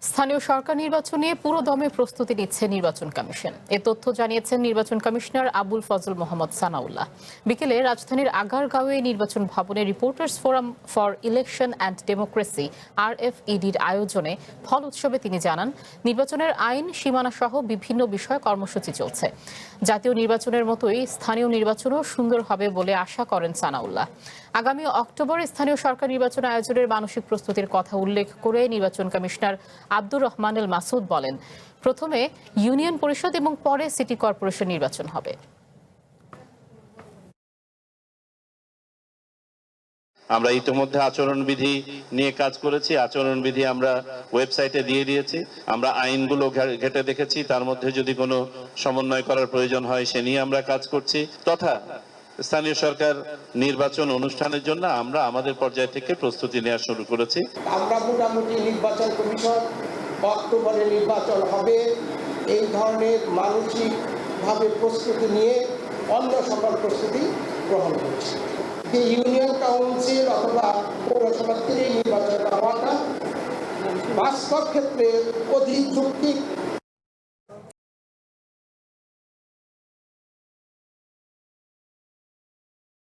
স্থানীয় সরকার নির্বাচন নিয়ে পুরো দমে প্রস্তুতি নিচ্ছে নির্বাচন কমিশন। এ তথ্য জানিয়েছেন নির্বাচন কমিশনার আবুল ফজল মোহাম্মদ সানাউল্লাহ। বিকেলে রাজধানীর আগারগাঁওয়ে নির্বাচন ভবনে reporters forum for election and democracy RFEDর আয়োজনে ফল উৎসবে তিনি জানান, নির্বাচনের আইন সীমানা সহ বিভিন্ন বিষয়ে কর্মসূচি চলছে। জাতীয় নির্বাচনের মতোই স্থানীয় নির্বাচনও সুন্দর হবে বলে আশা করেন সানাউল্লাহ। আগামী অক্টোবরে স্থানীয় সরকার নির্বাচন আয়োজনের মানসিক প্রস্তুতির কথা উল্লেখ করে নির্বাচন কমিশনার আব্দুর রহমান এল মাসুদ বলেন, প্রথমে ইউনিয়ন পরিষদ এবং পরে সিটি কর্পোরেশন নির্বাচন হবে। আমরা ইতিমধ্যে আচরণবিধি নিয়ে কাজ করেছি। আচরণবিধি আমরা ওয়েবসাইটে দিয়ে দিয়েছি। আমরা আইনগুলো ঘেঁটে দেখেছি, তার মধ্যে যদি কোনো সমন্বয় করার প্রয়োজন হয় সে নিয়ে আমরা কাজ করছি। তথা স্থানীয় সরকার নির্বাচন অনুষ্ঠানের জন্য আমরা আমাদের পর্যায় থেকে প্রস্তুতি নেওয়া শুরু করেছি। আমরা মোটামুটি নির্বাচন কমিশন অক্টোবরে নির্বাচন হবে এই ধরনের মানসিকভাবে প্রস্তুতি নিয়ে অন্য সকল প্রস্তুতি গ্রহণ করছি। ইউনিয়ন কাউন্সিল অথবা পৌরসভা থেকে নির্বাচন হওয়াটা বাস্তব ক্ষেত্রে অধিক যৌক্তিক